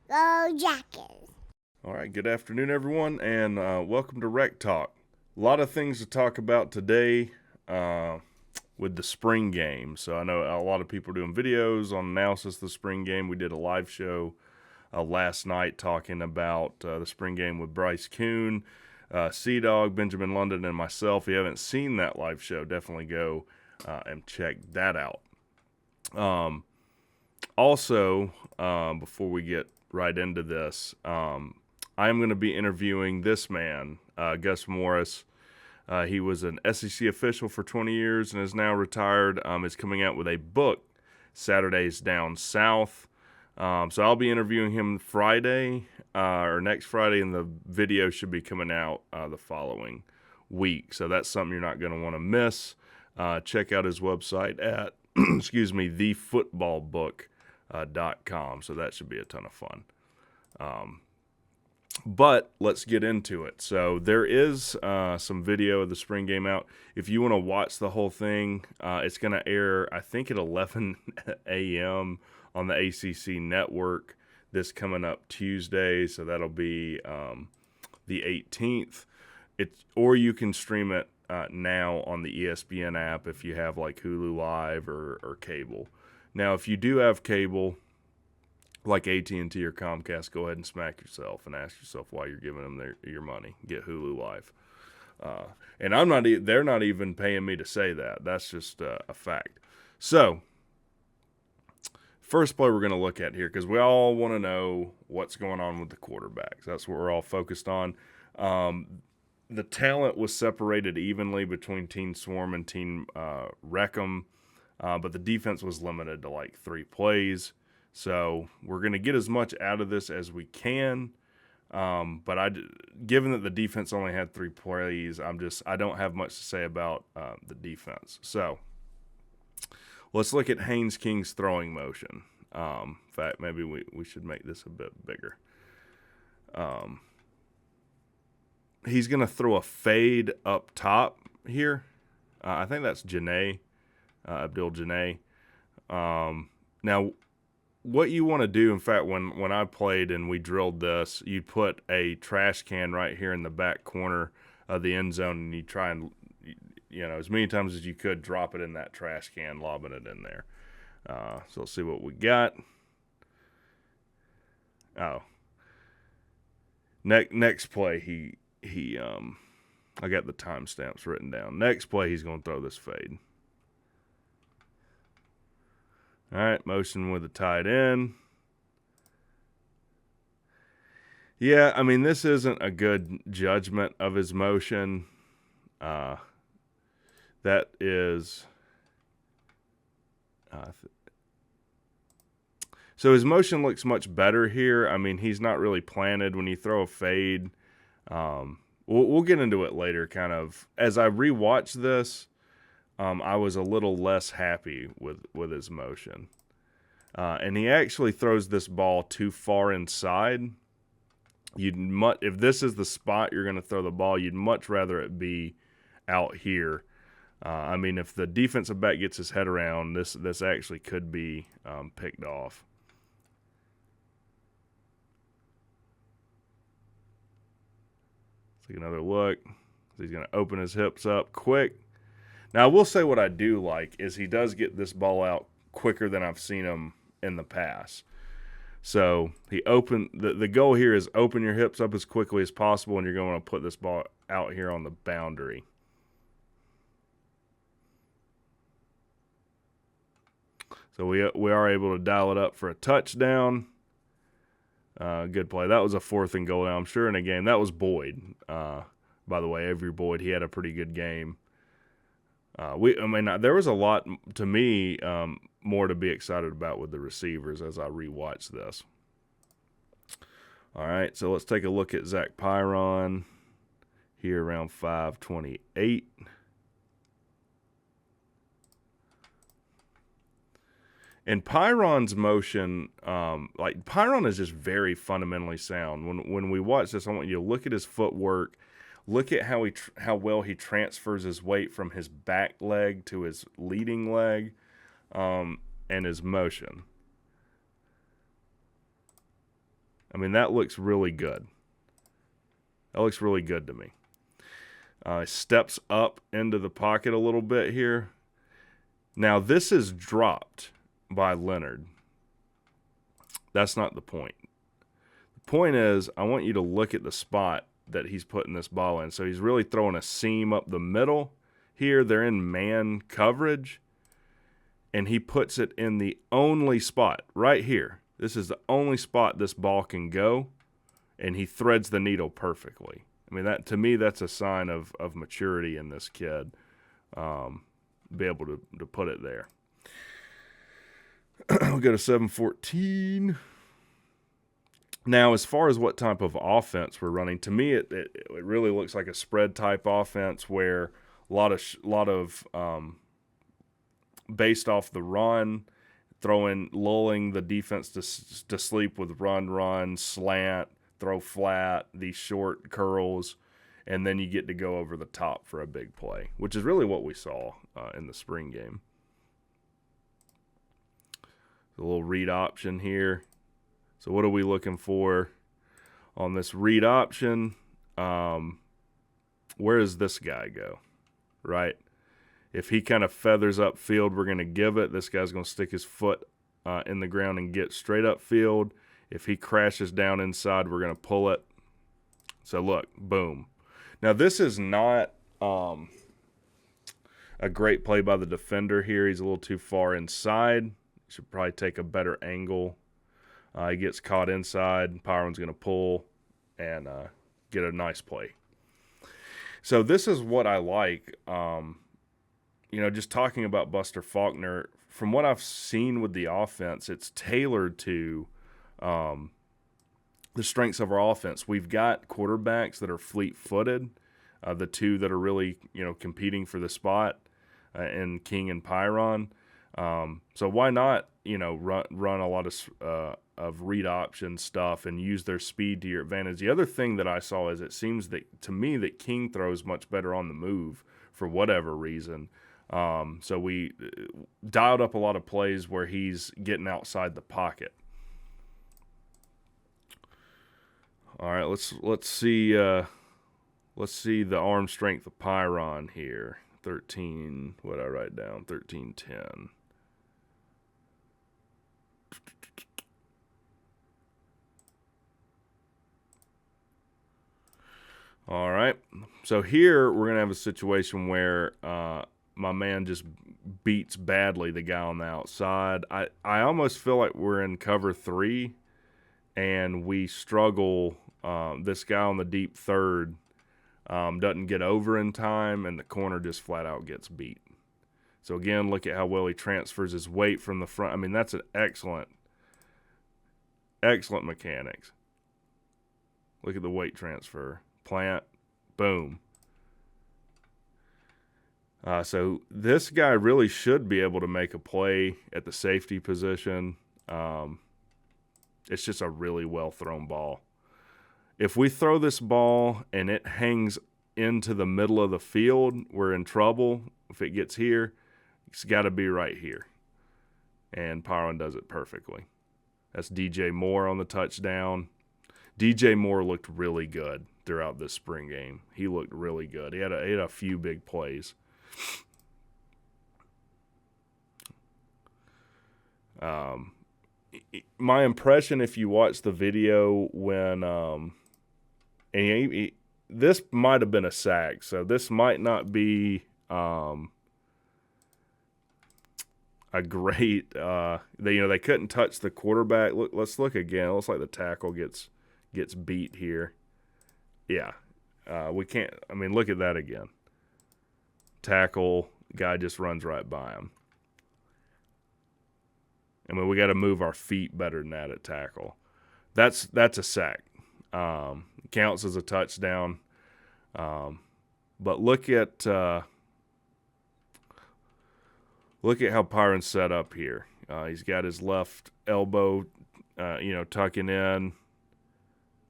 Go Jackets. All right, good afternoon, everyone, and welcome to WreckTalk. A lot of things to talk about today with the spring game. So I know a lot of people are doing videos on analysis of the spring game. We did a live show last night talking about the spring game with Bryce Kuhn, Sea-Dog, Benjamin London, and myself. If you haven't seen that live show, definitely go and check that out. Also, before we get right into this, I am going to be interviewing this man, Gus Morris. He was an SEC official for 20 years and is now retired. Is coming out with a book, Saturdays Down South. So I'll be interviewing him Friday or next Friday, and the video should be coming out the following week. So that's something you're not going to want to miss. Check out his website at thefootballbook.com. So that should be a ton of fun. But let's get into it. So there is some video of the spring game out. If you want to watch the whole thing, it's going to air, I think, at 11 a.m. on the ACC network this coming up Tuesday. So that'll be the 18th. Or you can stream it now on the ESPN app if you have like Hulu Live or cable. Now, if you do have cable, like AT&T or Comcast, go ahead and smack yourself and ask yourself why you're giving them your money. Get Hulu Live. And they're not even paying me to say that. That's just a fact. So, first play we're going to look at here, because we all want to know what's going on with the quarterbacks. That's what we're all focused on. The talent was separated evenly between Team Swarm and Team Wreckham, but the defense was limited to like 3 plays. So we're going to get as much out of this as we can. But given that the defense only had 3 plays, I don't have much to say about the defense. So let's look at Haynes King's throwing motion. In fact, maybe we should make this a bit bigger. He's going to throw a fade up top here. I think that's Janae, Abdul Janae. Now, what you want to do, in fact, when I played and we drilled this, you'd put a trash can right here in the back corner of the end zone, and you try and, as many times as you could, drop it in that trash can, lobbing it in there. So let's see what we got. Oh. Next play, he I got the timestamps written down. Next play, he's going to throw this fade. All right, motion with the tight end. Yeah, I mean, this isn't a good judgment of his motion. That is... so his motion looks much better here. I mean, he's not really planted when you throw a fade. We'll get into it later, kind of. As I rewatched this, I was a little less happy with his motion. And he actually throws this ball too far inside. If this is the spot you're going to throw the ball, you'd much rather it be out here. I mean, if the defensive back gets his head around, this actually could be picked off. Let's take another look. He's going to open his hips up quick. Now, I will say what I do like is he does get this ball out quicker than I've seen him in the past. So the goal here is open your hips up as quickly as possible, and you're going to put this ball out here on the boundary. So we are able to dial it up for a touchdown. Good play. That was a 4th and goal. Now, I'm sure in a game that was Boyd. By the way, Avery Boyd, he had a pretty good game. There was a lot, to me, more to be excited about with the receivers as I rewatch this. All right, so let's take a look at Zach Pyron here around 5:28. And Pyron's motion, Pyron is just very fundamentally sound. When we watch this, I want you to look at his footwork. Look at how well he transfers his weight from his back leg to his leading leg, and his motion. I mean, that looks really good. That looks really good to me. Steps up into the pocket a little bit here. Now, this is dropped by Leonard. That's not the point. The point is, I want you to look at the spot that he's putting this ball in. So he's really throwing a seam up the middle. Here, they're in man coverage. And he puts it in the only spot, right here. This is the only spot this ball can go. And he threads the needle perfectly. I mean, that to me, that's a sign of maturity in this kid. Be able to put it there. We'll go to 714. Now, as far as what type of offense we're running, to me, it really looks like a spread type offense where a lot of based off the run, lulling the defense to sleep with run, slant, throw flat, these short curls, and then you get to go over the top for a big play, which is really what we saw in the spring game. A little read option here. So what are we looking for on this read option? Where does this guy go, right? If he kind of feathers upfield, we're going to give it. This guy's going to stick his foot in the ground and get straight upfield. If he crashes down inside, we're going to pull it. So look, boom. Now this is not a great play by the defender here. He's a little too far inside. Should probably take a better angle. He gets caught inside. Pyron's going to pull and get a nice play. So this is what I like. Just talking about Buster Faulkner, from what I've seen with the offense, it's tailored to the strengths of our offense. We've got quarterbacks that are fleet-footed, the two that are really, competing for the spot, in King and Pyron. So why not, run a lot of read option stuff and use their speed to your advantage. The other thing that I saw is it seems to me that King throws much better on the move for whatever reason. So we dialed up a lot of plays where he's getting outside the pocket. All right, let's see the arm strength of Pyron here. 13. What did I write down? 1310. All right, so here we're gonna have a situation where my man just beats badly the guy on the outside. I almost feel like we're in cover 3, and we struggle. This guy on the deep third doesn't get over in time, and the corner just flat out gets beat. So again, look at how well he transfers his weight from the front. I mean, that's an excellent mechanics. Look at the weight transfer. Plant, boom. So this guy really should be able to make a play at the safety position. It's just a really well thrown ball. If we throw this ball and it hangs into the middle of the field, we're in trouble. If it gets here, it's got to be right here. And Pyron does it perfectly. That's DJ Moore on the touchdown. DJ Moore looked really good throughout this spring game. He looked really good. He had a few big plays. My impression, if you watch the video when this might have been a sack, so this might not be a great. They couldn't touch the quarterback. Let's look again. It looks like the tackle gets beat here. Yeah, we can't. I mean, look at that again. Tackle, guy just runs right by him. I mean, we got to move our feet better than that at tackle. That's a sack. Counts as a touchdown. But look at how Pyron's set up here. He's got his left elbow, tucking in.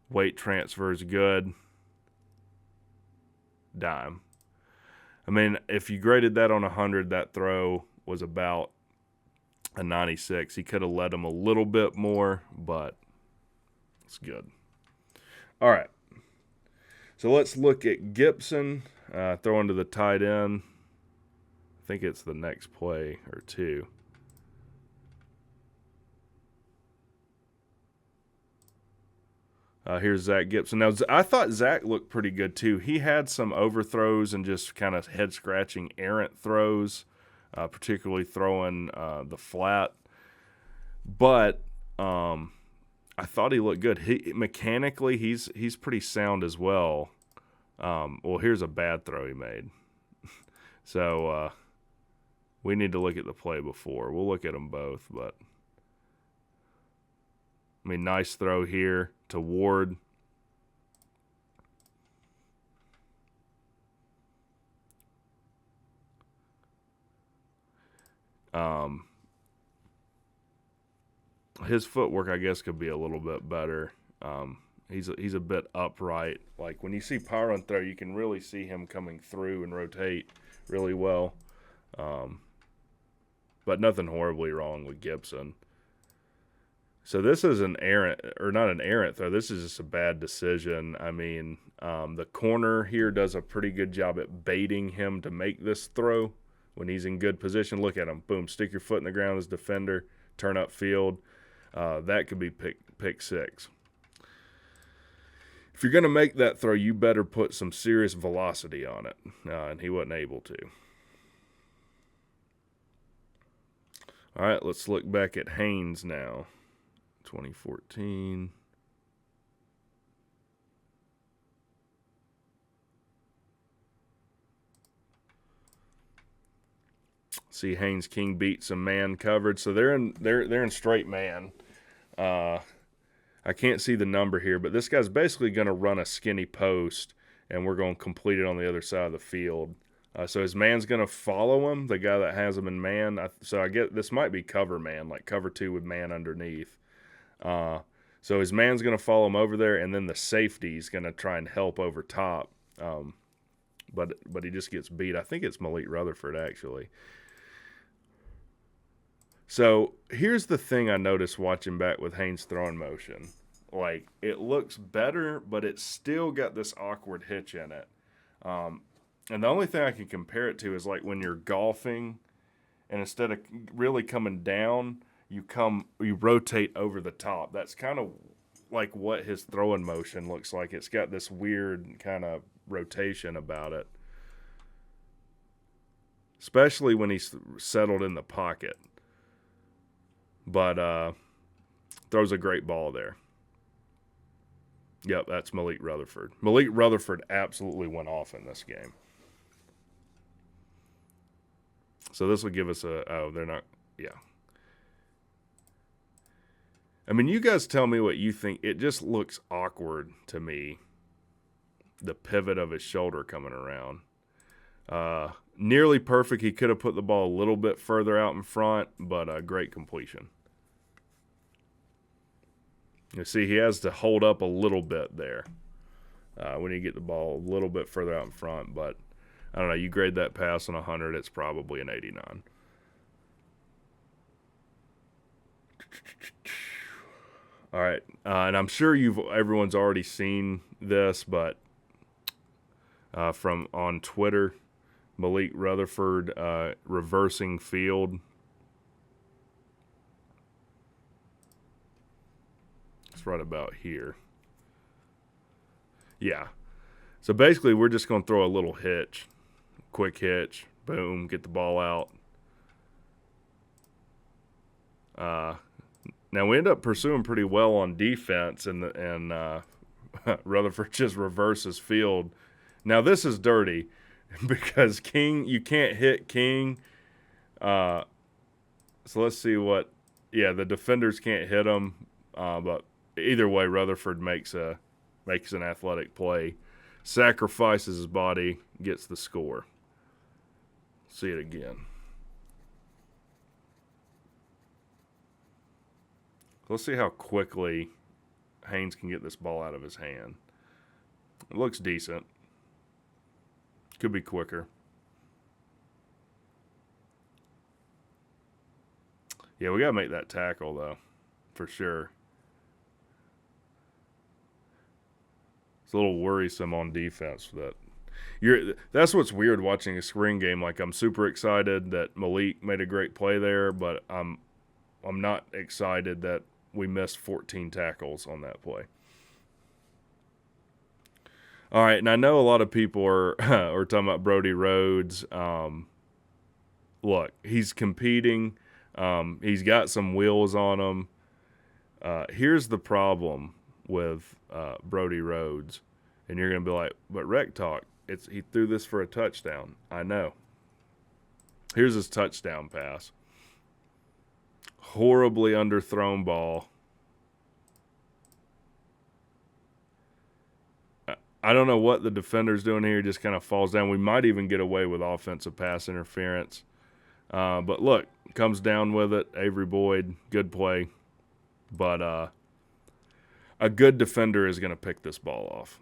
Weight transfer is good. Dime. I mean, if you graded that on 100, that throw was about a 96. He could have led him a little bit more, but It's good. All right. So let's look at Gibson throwing to the tight end. I think it's the next play or two. Here's Zach Gibson. Now, I thought Zach looked pretty good too. He had some overthrows and just kind of head-scratching errant throws, particularly throwing the flat. But I thought he looked good. Mechanically, he's pretty sound as well. Well, here's a bad throw he made. So we need to look at the play before. We'll look at them both, but I mean, nice throw here to Ward. His footwork, I guess, could be a little bit better. He's a bit upright. Like when you see power run throw, you can really see him coming through and rotate really well. But nothing horribly wrong with Gibson. So this is an errant, or not an errant throw. This is just a bad decision. I mean, the corner here does a pretty good job at baiting him to make this throw when he's in good position. Look at him. Boom, stick your foot in the ground as defender, turn up field. That could be pick six. If you're going to make that throw, you better put some serious velocity on it, and he wasn't able to. All right, let's look back at Haynes now. 2014. See Haynes King beat some man coverage, so they're in straight man. I can't see the number here, but this guy's basically going to run a skinny post, and we're going to complete it on the other side of the field. So his man's going to follow him, the guy that has him in man. So I get this might be cover man, like cover two with man underneath. So his man's going to follow him over there, and then the safety's going to try and help over top. But he just gets beat. I think it's Malik Rutherford, actually. So here's the thing I noticed watching back with Haynes' throwing motion. Like, it looks better, but it's still got this awkward hitch in it. And the only thing I can compare it to is like when you're golfing, and instead of really coming down, you rotate over the top. That's kind of like what his throwing motion looks like. It's got this weird kind of rotation about it, especially when he's settled in the pocket. But throws a great ball there. Yep, that's Malik Rutherford. Malik Rutherford absolutely went off in this game. So this will give us they're not, yeah. I mean, you guys tell me what you think. It just looks awkward to me, the pivot of his shoulder coming around. Nearly perfect. He could have put the ball a little bit further out in front, but a great completion. You see, he has to hold up a little bit there when you get the ball a little bit further out in front. But, I don't know, you grade that pass on 100, it's probably an 89. All right, and I'm sure everyone's already seen this, but from on Twitter, Malik Rutherford reversing field. It's right about here. Yeah. So basically, we're just going to throw a little hitch, quick hitch, boom, get the ball out. Now we end up pursuing pretty well on defense, and Rutherford just reverses field. Now this is dirty because King, you can't hit King. So let's see what. Yeah, the defenders can't hit him, but either way, Rutherford makes an athletic play, sacrifices his body, gets the score. See it again. Let's see how quickly Haynes can get this ball out of his hand. It looks decent. Could be quicker. Yeah, we got to make that tackle, though, for sure. It's a little worrisome on defense that that's what's weird watching a spring game. Like, I'm super excited that Malik made a great play there, but I'm not excited that we missed 14 tackles on that play. All right, and I know a lot of people are are talking about Brody Rhodes. Look, he's competing. He's got some wheels on him. Here's the problem with Brody Rhodes, and you're going to be like, but WreckTalk, he threw this for a touchdown. I know. Here's his touchdown pass. Horribly underthrown ball. I don't know what the defender's doing here. He just kind of falls down. We might even get away with offensive pass interference. But look, comes down with it. Avery Boyd, good play. But a good defender is going to pick this ball off.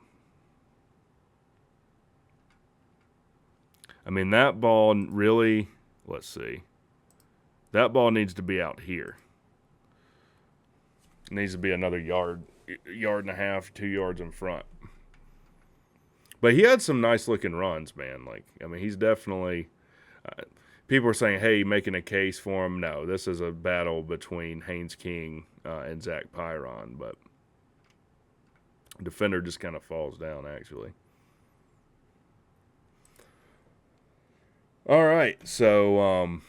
I mean, that ball really, let's see. That ball needs to be out here. It needs to be another yard and a half, 2 yards in front. But he had some nice looking runs, man. Like, I mean, he's definitely. People are saying, "Hey, making a case for him." No, this is a battle between Haynes King and Zach Pyron, but the defender just kind of falls down. Actually. All right, so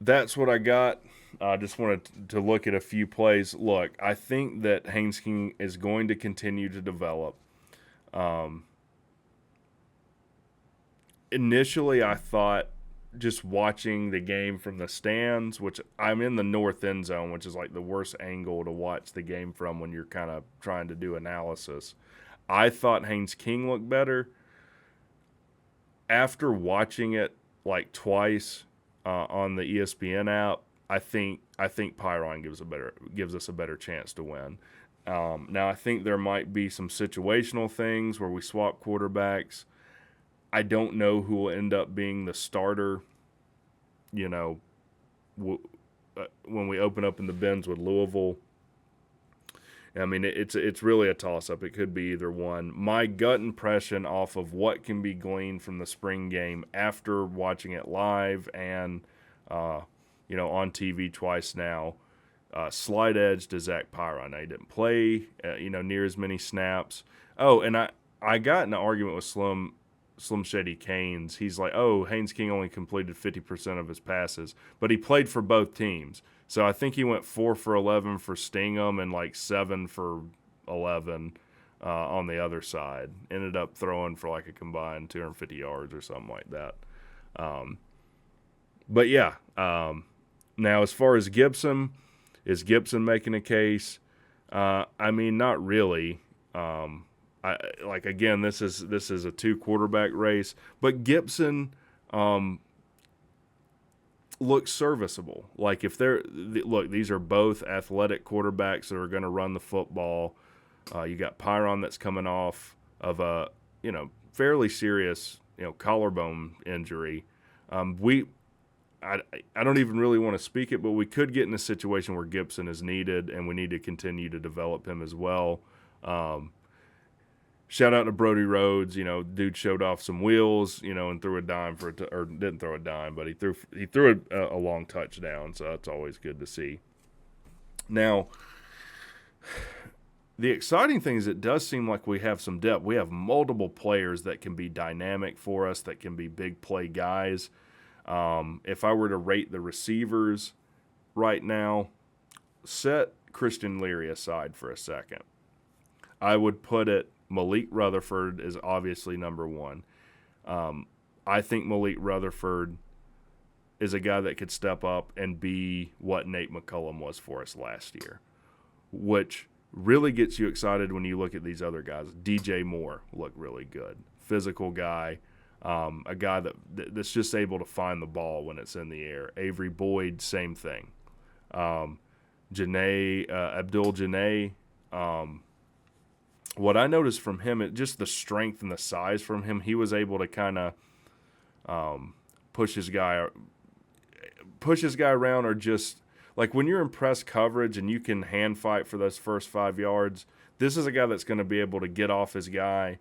that's what I got. I just wanted to look at a few plays. Look, I think that Haynes King is going to continue to develop. Initially, I thought just watching the game from the stands, which I'm in the north end zone, which is like the worst angle to watch the game from when you're kind of trying to do analysis. I thought Haynes King looked better. After watching it like twice on the ESPN app, I think Pyron gives us a better chance to win. Now I think there might be some situational things where we swap quarterbacks. I don't know who will end up being the starter. You know, when we open up in the bins with Louisville. I mean, it's really a toss-up. It could be either one. My gut impression off of what can be gleaned from the spring game after watching it live and, on TV twice now, slight edge to Zach Pyron. He didn't play, near as many snaps. Oh, and I got in an argument with Slim Shady Canes. He's like, oh, Haynes King only completed 50% of his passes, but he played for both teams. So I think he went 4 for 11 for Stingham and like 7 for 11 on the other side. Ended up throwing for like a combined 250 yards or something like that. But yeah, now as far as Gibson, is Gibson making a case? I mean, not really. Again, this is a 2 quarterback race, but Gibson looks serviceable. Like if these are both athletic quarterbacks that are going to run the football. You got Pyron that's coming off of a fairly serious collarbone injury. I don't even really want to speak it, but we could get in a situation where Gibson is needed, and we need to continue to develop him as well. Shout out to Brody Rhodes. Dude showed off some wheels, and threw a dime or didn't throw a dime, but he threw a long touchdown, so that's always good to see. Now, the exciting thing is it does seem like we have some depth. We have multiple players that can be dynamic for us, that can be big play guys. If I were to rate the receivers right now, set Christian Leary aside for a second. I would put it Malik Rutherford is obviously number 1. I think Malik Rutherford is a guy that could step up and be what Nate McCullum was for us last year, which really gets you excited when you look at these other guys. DJ Moore looked really good. Physical guy, a guy that's just able to find the ball when it's in the air. Avery Boyd, same thing. Abdul Janae, what I noticed from him, just the strength and the size from him, he was able to kind of push his guy around, or just like when you're in press coverage and you can hand fight for those first 5 yards, this is a guy that's going to be able to get off his guy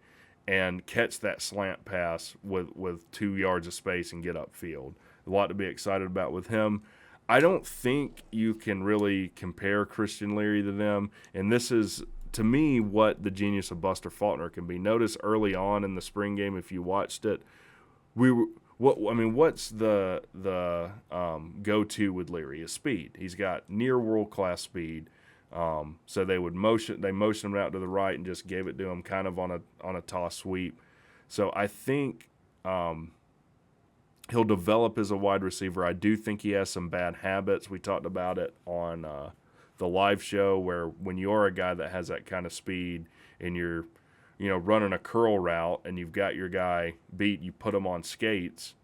and catch that slant pass with 2 yards of space and get upfield. A lot to be excited about with him. I don't think you can really compare Christian Leary to them, and this is, to me, what the genius of Buster Faulkner can be. Notice early on in the spring game, if you watched it, what's the go-to with Leary? Is speed. He's got near world-class speed. So they motioned him out to the right and just gave it to him kind of on a toss sweep. So I think he'll develop as a wide receiver. I do think he has some bad habits. We talked about it on the live show, where when you're a guy that has that kind of speed and you're running a curl route and you've got your guy beat, you put him on skates,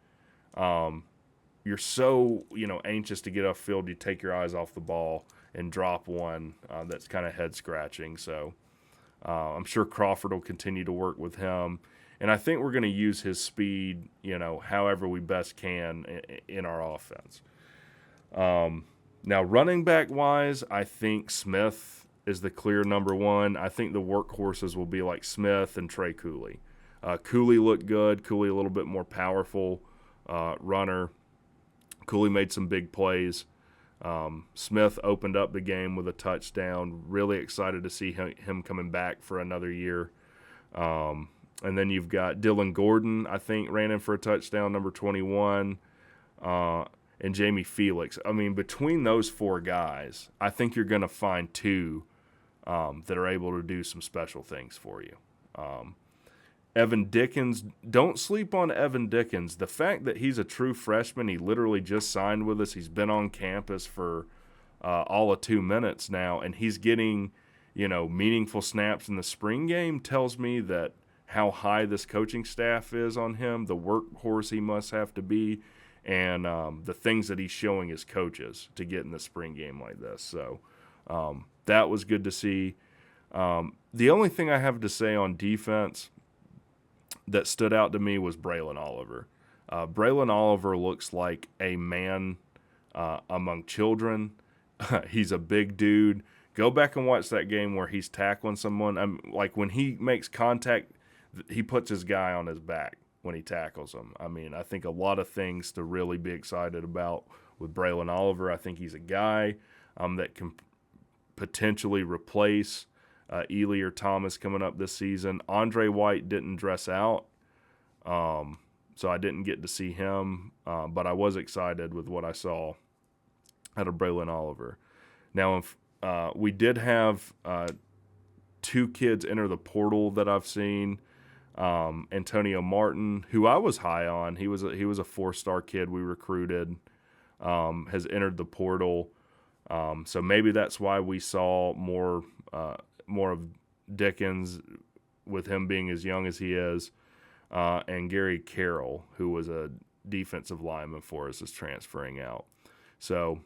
you're so anxious to get upfield, you take your eyes off the ball and drop one that's kind of head-scratching. So I'm sure Crawford will continue to work with him. And I think we're going to use his speed, however we best can in our offense. Now, running back-wise, I think Smith is the clear number one. I think the workhorses will be like Smith and Trey Cooley. Cooley looked good. Cooley a little bit more powerful runner. Cooley made some big plays. Smith opened up the game with a touchdown. Really excited to see him coming back for another year. And then you've got Dylan Gordon, I think, ran in for a touchdown, number 21, and Jamie Felix. I mean, between those 4 guys, I think you're going to find 2 that are able to do some special things for you. Evan Dickens, don't sleep on Evan Dickens. The fact that he's a true freshman, he literally just signed with us. He's been on campus for all of 2 minutes now, and he's getting, meaningful snaps in the spring game, tells me that how high this coaching staff is on him, the workhorse he must have to be, and the things that he's showing his coaches to get in the spring game like this. So that was good to see. The only thing I have to say on defense that stood out to me was Braylon Oliver. Braylon Oliver looks like a man among children. He's a big dude. Go back and watch that game where he's tackling someone. Like when he makes contact, he puts his guy on his back when he tackles him. I mean, I think a lot of things to really be excited about with Braylon Oliver. I think he's a guy that can potentially replace Ely or Thomas coming up this season. Andre White didn't dress out, so I didn't get to see him, but I was excited with what I saw out of Braylon Oliver. Now, if, we did have 2 kids enter the portal that I've seen. Antonio Martin, who I was high on, he was a 4-star kid we recruited, has entered the portal. So maybe that's why we saw more of Dickens with him being as young as he is, and Gary Carroll, who was a defensive lineman for us, is transferring out. So,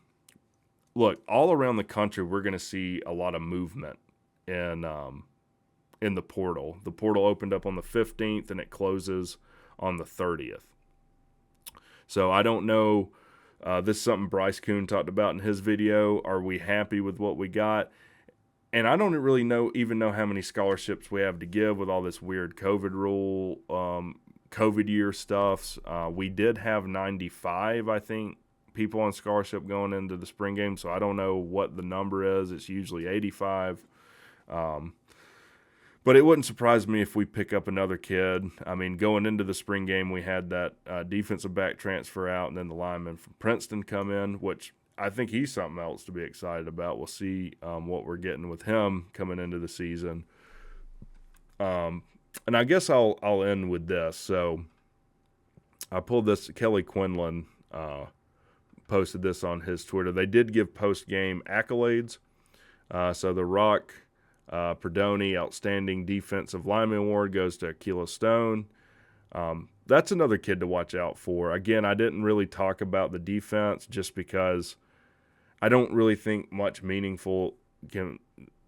look, all around the country, we're going to see a lot of movement in the portal. The portal opened up on the 15th, and it closes on the 30th. So I don't know. This is something Bryce Kuhn talked about in his video. Are we happy with what we got? And I don't really even know how many scholarships we have to give with all this weird COVID rule, COVID year stuff. We did have 95, I think, people on scholarship going into the spring game, so I don't know what the number is. It's usually 85. But it wouldn't surprise me if we pick up another kid. I mean, going into the spring game, we had that defensive back transfer out and then the lineman from Princeton come in, which I think he's something else to be excited about. We'll see what we're getting with him coming into the season. And I guess I'll end with this. So I pulled this. Kelly Quinlan posted this on his Twitter. They did give post-game accolades. So the Rock Perdoni Outstanding Defensive Lineman Award goes to Akila Stone. That's another kid to watch out for. Again, I didn't really talk about the defense just because I don't really think much meaningful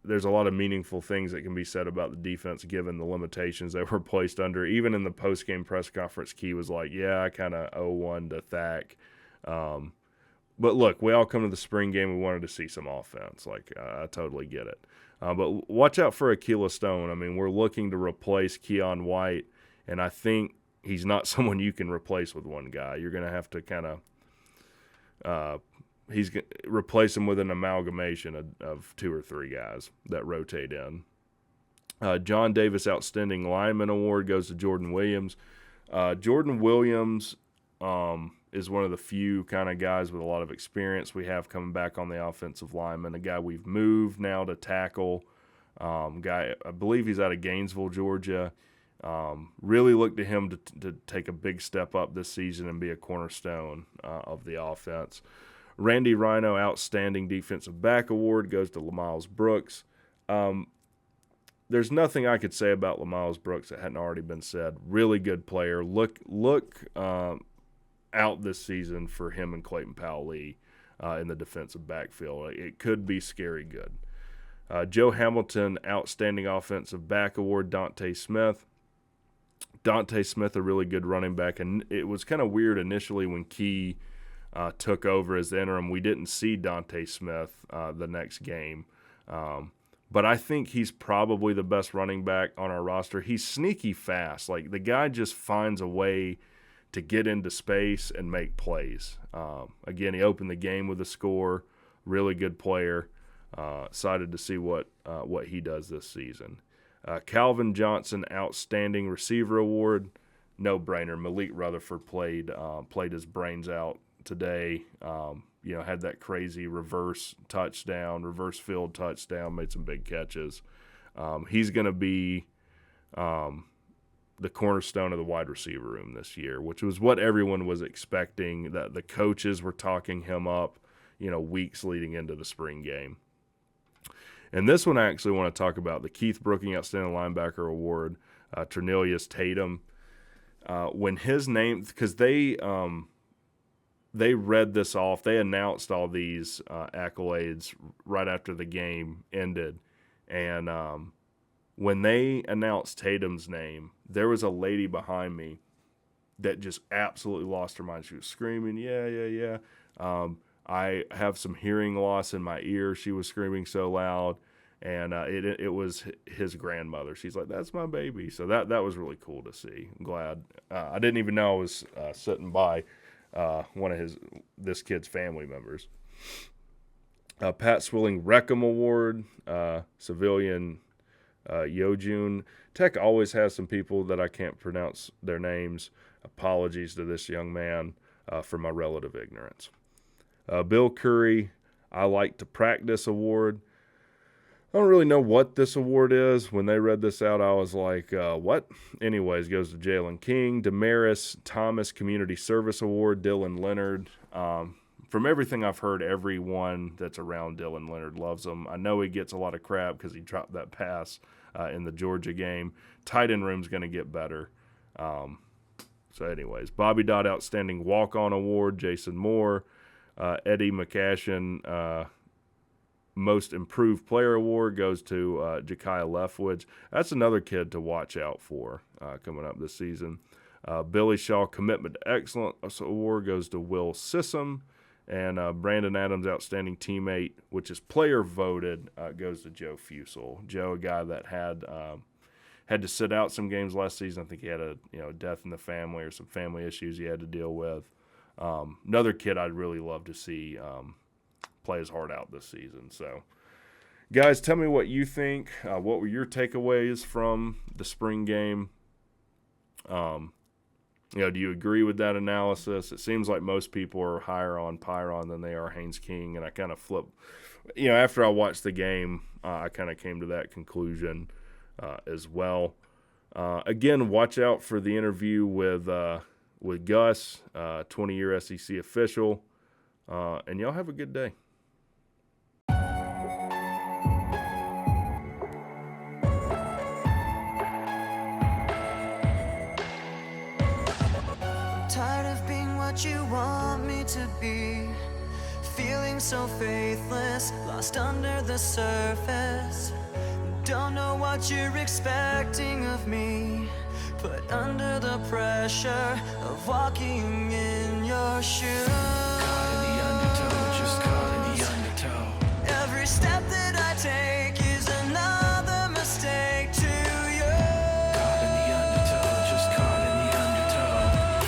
there's a lot of meaningful things that can be said about the defense given the limitations that were placed under. Even in the post-game press conference, Key was like, yeah, I kind of owe one to Thack. But look, we all come to the spring game. We wanted to see some offense. Like, I totally get it. But watch out for Aquila Stone. I mean, we're looking to replace Keon White, and I think he's not someone you can replace with one guy. You're going to have to kind of replace him with an amalgamation of 2 or 3 guys that rotate in. John Davis Outstanding Lineman Award goes to Jordan Williams. Jordan Williams is one of the few kind of guys with a lot of experience we have coming back on the offensive lineman, a guy we've moved now to tackle. Guy, I believe he's out of Gainesville, Georgia. Really look to him to take a big step up this season and be a cornerstone of the offense. Randy Rhino Outstanding Defensive Back Award goes to Lamiles Brooks. There's nothing I could say about Lamiles Brooks that hadn't already been said. Really good player. Look out this season for him and Clayton Powell-Lee in the defensive backfield. It could be scary good. Joe Hamilton Outstanding Offensive Back Award, Dante Smith. Dante Smith, a really good running back, and it was kind of weird initially when Key took over as the interim. We didn't see Dante Smith the next game. But I think he's probably the best running back on our roster. He's sneaky fast. Like, the guy just finds a way to get into space and make plays. Again, he opened the game with a score. Really good player. Excited to see what he does this season. Calvin Johnson Outstanding Receiver Award. No-brainer. Malik Rutherford played his brains out today. Had that crazy reverse field touchdown, made some big catches. He's going to be the cornerstone of the wide receiver room this year, which was what everyone was expecting. That the coaches were talking him up, weeks leading into the spring game. And this one I actually want to talk about, the Keith Brooking Outstanding Linebacker Award, Ternelius Tatum. When his name, because they read this off. They announced all these accolades right after the game ended. And when they announced Tatum's name, there was a lady behind me that just absolutely lost her mind. She was screaming, yeah. I have some hearing loss in my ear. She was screaming so loud. And it was his grandmother. She's like, that's my baby. So that was really cool to see. I'm glad. I didn't even know I was sitting by one of this kid's family members. Pat Swilling Reckham Award, Civilian Yojun. Tech always has some people that I can't pronounce their names. Apologies to this young man for my relative ignorance. Bill Curry, I Like to Practice Award. I don't really know what this award is. When they read this out, I was like, what? Anyways, goes to Jalen King. Damaris Thomas Community Service Award, Dylan Leonard. From everything I've heard, everyone that's around Dylan Leonard loves him. I know he gets a lot of crap because he dropped that pass in the Georgia game. Tight end room's going to get better. So anyways, Bobby Dodd Outstanding Walk-On Award, Jason Moore. Eddie McCashin Most Improved Player Award goes to Jakiah Leftwich. That's another kid to watch out for coming up this season. Billy Shaw Commitment to Excellence Award goes to Will Sissom. And Brandon Adams Outstanding Teammate, which is player voted, goes to Joe Fusel. Joe, a guy that had to sit out some games last season. I think he had a death in the family or some family issues he had to deal with. Another kid I'd really love to see play his heart out this season. So, guys, tell me what you think. What were your takeaways from the spring game? Do you agree with that analysis? It seems like most people are higher on Pyron than they are Haynes King, and I kind of flip. After I watched the game, I kind of came to that conclusion as well. Again, watch out for the interview with Gus, 20-year SEC official, and y'all have a good day. You want me to be, feeling so faithless, lost under the surface. Don't know what you're expecting of me, but under the pressure of walking in your shoes. Caught in the undertow. step that I take is another mistake to you. Caught in the undertow, just caught in the undertow.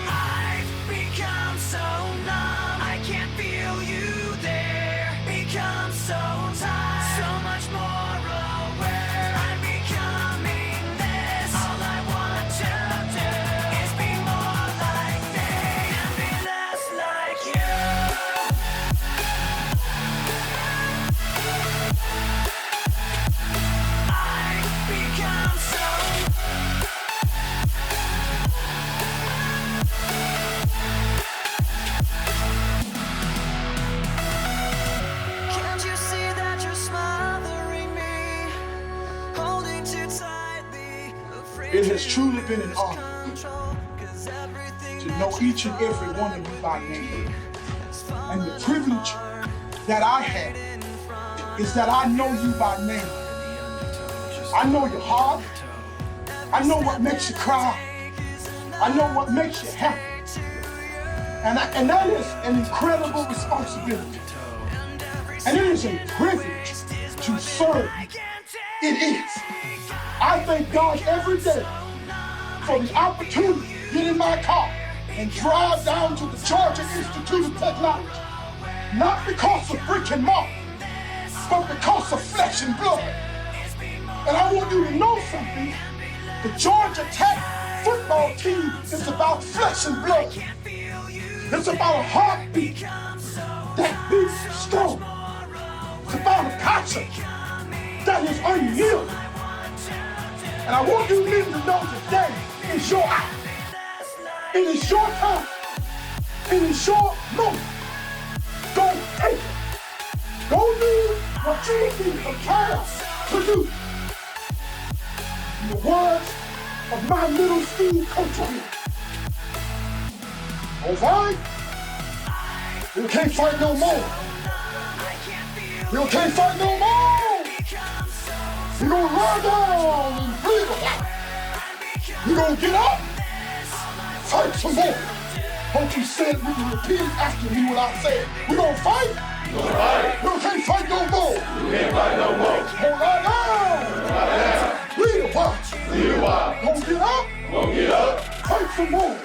I've become so numb, I can't feel you there. Become so tired, so much more aware. I'm becoming this. All I want to do is be more like me and be less like you. I've become so Can't you see that you're smothering me, holding too tightly, afraid It has to truly been an lose honor control, 'cause everything to that know you each and every are one of you by name. has And the fallen privilege apart, that I have in front. is that I know you by name. I know your heart. I know what makes you cry. I know what makes you happy. And that is an incredible responsibility. And it is a privilege to serve you. It is. I thank God every day for the opportunity to get in my car and drive down to the Georgia Institute of Technology. Not because of brick and mortar, but because of flesh and blood. And I want you to know something. The Georgia Tech football team is about flesh and blood. It's about a heartbeat that beats strong. It's about a passion that is unyielding. And I want you men to know today is your hour. It is your time. It is your moment. Go take it. Go do what you've been prepared to do. In the words of my middle school coach here. All right? You can't fight no more. You can't fight no more. You're gonna lie down and bleed a lot. You're gonna get up, fight some more. Don't you say it, you can repeat it after me what I said. We're gonna fight. We're gonna fight. You can't fight no more. You can't fight no more. Gonna lie down. Lie down. Bleed a while. Lead a while. Gonna get up, Gonna get up. fight some more.